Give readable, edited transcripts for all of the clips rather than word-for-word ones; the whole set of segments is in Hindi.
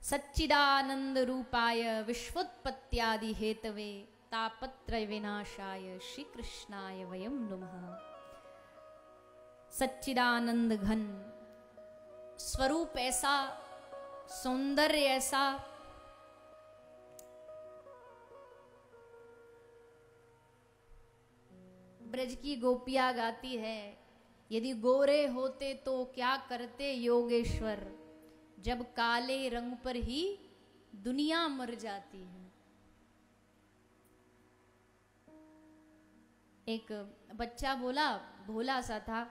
सच्चिदानंद रूपाय विश्वोत्पत्त्यादि हेतवे तापत्रय विनाशाय श्री कृष्णाय वयं नमः। सच्चिदानंद घन स्वरूप ऐसा, सौंदर्य ऐसा, ब्रज की गोपियां गाती है, यदि गोरे होते तो क्या करते योगेश्वर, जब काले रंग पर ही दुनिया मर जाती है। एक बच्चा बोला, भोला सा था,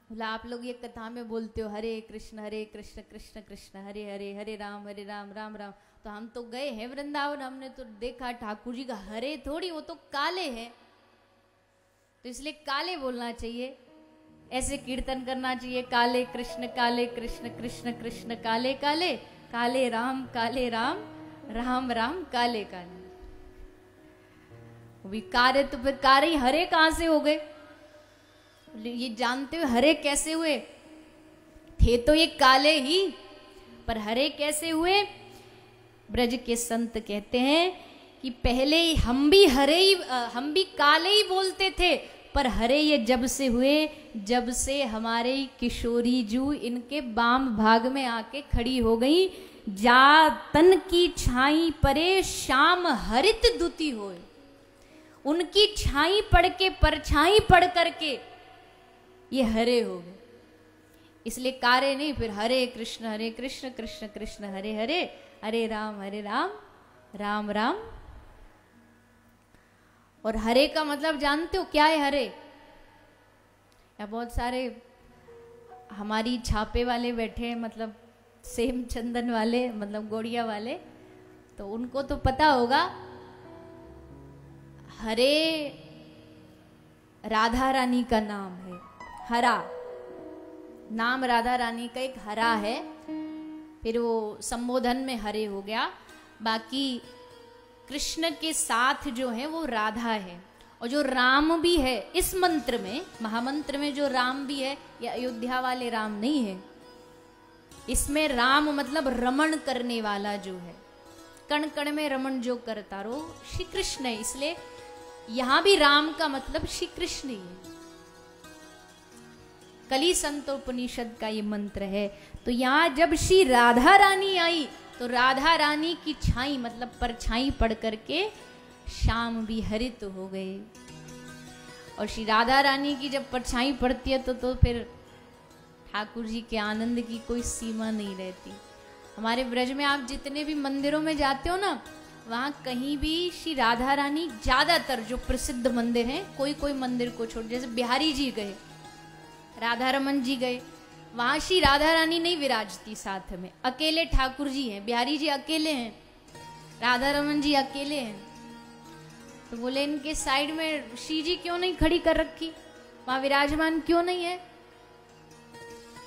बोला आप लोग ये कथा में बोलते हो हरे कृष्ण कृष्ण कृष्ण हरे हरे, हरे राम राम राम। तो हम तो गए हैं वृंदावन, हमने तो देखा ठाकुर जी का हरे थोड़ी, वो तो काले हैं, तो इसलिए काले बोलना चाहिए, ऐसे कीर्तन करना चाहिए, काले कृष्ण कृष्ण कृष्ण काले काले, काले राम राम राम काले काले। भी कार्य तो फिर कार्य हरे कहां से हो गए, ये जानते हो हरे कैसे हुए? थे तो ये काले ही, पर हरे कैसे हुए? ब्रज के संत कहते हैं कि पहले हम भी काले ही बोलते थे, पर हरे ये जब से हुए, जब से हमारे किशोरी जू इनके बाम भाग में आके खड़ी हो गई। जा तन की छाई परे श्याम हरित दुती होए, उनकी छाई पड़ के परछाई पड़ करके ये हरे हो गए, इसलिए कारे नहीं। फिर हरे कृष्ण कृष्ण कृष्ण हरे हरे, हरे राम राम राम। और हरे का मतलब जानते हो क्या है? हरे या बहुत सारे हमारी छापे वाले बैठे हैं, मतलब सेम चंदन वाले, मतलब गोड़िया वाले, तो उनको तो पता होगा हरे राधा रानी का नाम है। हरा नाम राधा रानी का एक हरा है, फिर वो संबोधन में हरे हो गया। बाकी कृष्ण के साथ जो है वो राधा है, और जो राम भी है इस मंत्र में, महामंत्र में जो राम भी है, ये अयोध्या वाले राम नहीं है। इसमें राम मतलब रमण करने वाला जो है, कण कण में रमण जो करता रो श्री कृष्ण है, इसलिए यहां भी राम का मतलब श्री कृष्ण ही है। कली संतोपनिषद का ये मंत्र है। तो यहां जब श्री राधा रानी आई, तो राधा रानी की छाई मतलब परछाई पड़ करके श्याम भी हरित हो गए। और श्री राधा रानी की जब परछाई पड़ती है तो फिर ठाकुर जी के आनंद की कोई सीमा नहीं रहती। हमारे ब्रज में आप जितने भी मंदिरों में जाते हो ना, वहां कहीं भी श्री राधा रानी, ज्यादातर जो प्रसिद्ध मंदिर हैं, कोई कोई मंदिर को छोड़, जैसे बिहारी जी गए, राधा रमन जी गए, वहां श्री राधा रानी नहीं विराजती साथ में, अकेले ठाकुर जी हैं, बिहारी जी अकेले हैं, राधा रमन जी अकेले हैं। तो बोले इनके साइड में श्री जी क्यों नहीं खड़ी कर रखी, वहां विराजमान क्यों नहीं है?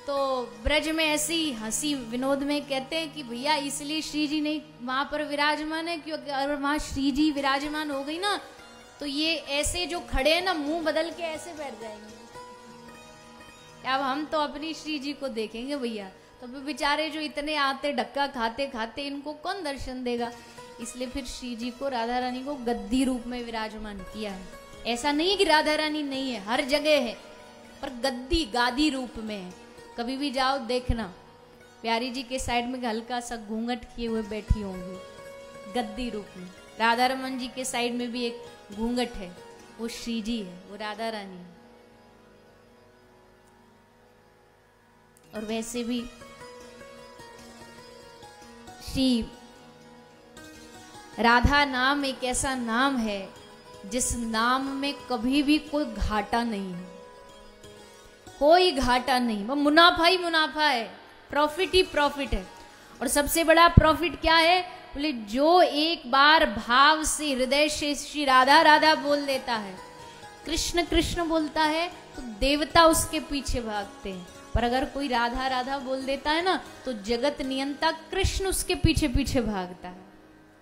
तो ब्रज में ऐसी हंसी विनोद में कहते हैं कि भैया इसलिए श्री जी नहीं वहां पर विराजमान है, क्योंकि अगर वहां श्री जी विराजमान हो गई ना, तो ये ऐसे जो खड़े हैं ना, मुंह बदल के ऐसे बैठ जाएंगे। अब हम तो अपनी श्री जी को देखेंगे भैया, तो बेचारे जो इतने आते धक्का खाते खाते, इनको कौन दर्शन देगा? इसलिए फिर श्री जी को, राधा रानी को गद्दी रूप में विराजमान किया है। ऐसा नहीं है कि राधा रानी नहीं है, हर जगह है, पर गद्दी गादी रूप में है। कभी भी जाओ देखना, प्यारी जी के साइड में हल्का सा घूंघट किए हुए बैठी होंगी, गद्दी रूप में। राधा रमन जी के साइड में भी एक घूंघट है, वो श्री जी है, वो राधा रानी है। और वैसे भी श्री राधा नाम एक ऐसा नाम है जिस नाम में कभी भी कोई घाटा नहीं है, कोई घाटा नहीं, वो मुनाफा ही मुनाफा है, प्रॉफिट ही प्रॉफिट है। और सबसे बड़ा प्रॉफिट क्या है? बोले जो एक बार भाव से, हृदय से श्री राधा राधा बोल देता है, कृष्ण कृष्ण बोलता है, तो देवता उसके पीछे भागते हैं। पर अगर कोई राधा राधा बोल देता है ना, तो जगत नियंता कृष्ण उसके पीछे पीछे भागता है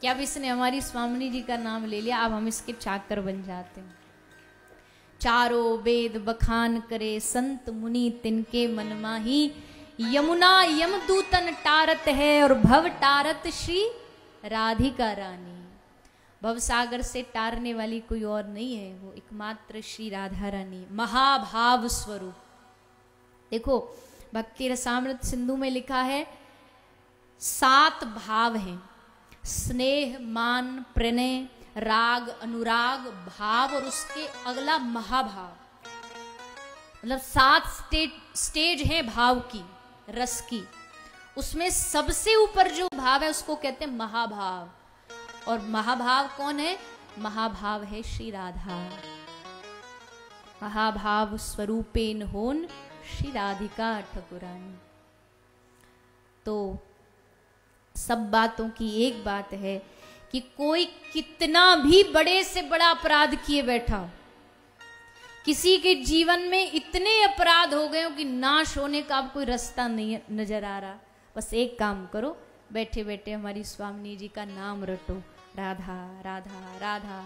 कि अब इसने हमारी स्वामिनी जी का नाम ले लिया, अब हम इसके चाकर बन जाते हैं। चारों वेद बखान करे संत मुनि तिनके मन माही, यमुना यमदूतन टारत है और भव टारत श्री राधिका रानी। भव सागर से टारने वाली कोई और नहीं है, वो एकमात्र श्री राधा रानी महाभाव स्वरूप। देखो भक्ति रसामृत सिंधु में लिखा है 7 भाव हैं, स्नेह मान प्रणय राग अनुराग भाव और उसके अगला महाभाव। मतलब 7 स्टेज है भाव की, रस की। उसमें सबसे ऊपर जो भाव है उसको कहते हैं महाभाव। और महाभाव कौन है? महाभाव है श्री राधा। महाभाव स्वरूपेन होन श्री राधिका ठकुरानी। तो सब बातों की एक बात है कि कोई कितना भी बड़े से बड़ा अपराध किए बैठा हो, किसी के जीवन में इतने अपराध हो गए हो कि नाश होने का अब कोई रास्ता नहीं नजर आ रहा, बस एक काम करो, बैठे बैठे हमारी स्वामिनी जी का नाम रटो, राधा राधा राधा।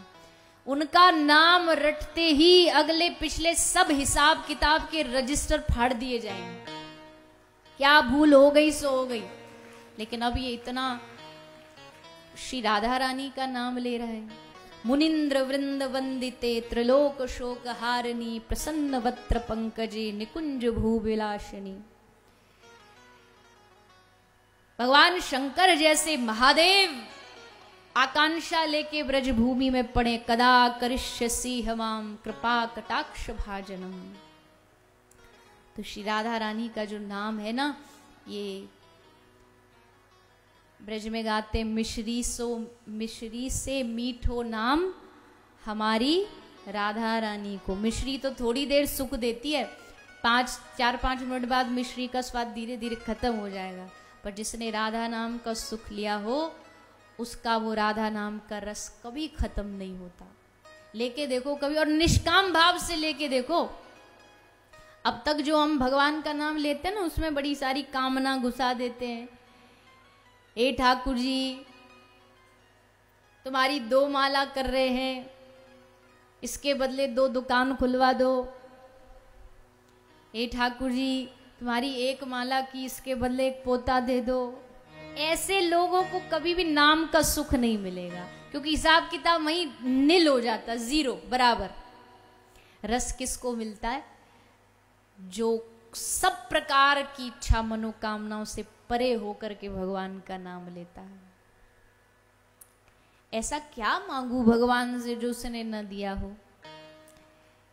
उनका नाम रटते ही अगले पिछले सब हिसाब किताब के रजिस्टर फाड़ दिए जाएंगे। क्या भूल हो गई सो हो गई, लेकिन अब ये इतना श्री राधा रानी का नाम ले रहा है। मुनिंद्र वृंद वंदिते त्रिलोक शोक हारिणी प्रसन्न वत्र पंकजे निकुंज भूविलासिनी। भगवान शंकर जैसे महादेव आकांक्षा लेके ब्रज भूमि में पड़े, कदा करिष्यसि हमाम कृपा कटाक्ष भाजनम। तो श्री राधा रानी का जो नाम है ना, ये ब्रज में गाते मिश्री से मीठो नाम हमारी राधा रानी को। मिश्री तो थोड़ी देर सुख देती है, 4-5 मिनट बाद मिश्री का स्वाद धीरे धीरे खत्म हो जाएगा, पर जिसने राधा नाम का सुख लिया हो उसका वो राधा नाम का रस कभी खत्म नहीं होता। लेके देखो कभी, और निष्काम भाव से लेके देखो। अब तक जो हम भगवान का नाम लेते हैं ना, उसमें बड़ी सारी कामना घुसा देते हैं। हे ठाकुर जी तुम्हारी 2 माला कर रहे हैं, इसके बदले 2 दुकान खुलवा दो। हे ठाकुर जी तुम्हारी 1 माला की, इसके बदले 1 पोता दे दो। ऐसे लोगों को कभी भी नाम का सुख नहीं मिलेगा, क्योंकि हिसाब किताब वहीं नील हो जाता, 0 बराबर। रस किसको मिलता है? जो सब प्रकार की इच्छा मनोकामनाओं से परे होकर के भगवान का नाम लेता है। ऐसा क्या मांगू भगवान से जो उसने न दिया हो।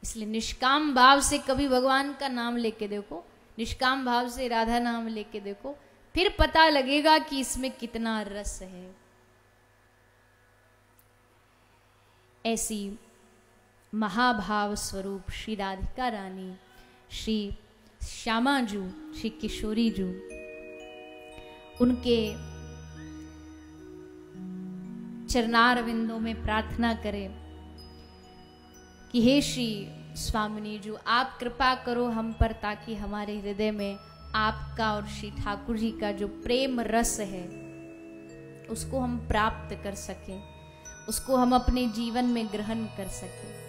इसलिए निष्काम भाव से कभी भगवान का नाम लेके देखो, निष्काम भाव से राधा नाम लेके देखो, फिर पता लगेगा कि इसमें कितना रस है। ऐसी महाभाव स्वरूप श्री राधिका रानी, श्री श्यामा जू, श्री किशोरी जू, उनके चरणारविंदों में प्रार्थना करें कि हे श्री स्वामिनी जू आप कृपा करो हम पर, ताकि हमारे हृदय में आपका और श्री ठाकुर जी का जो प्रेम रस है उसको हम प्राप्त कर सकें, उसको हम अपने जीवन में ग्रहण कर सकें।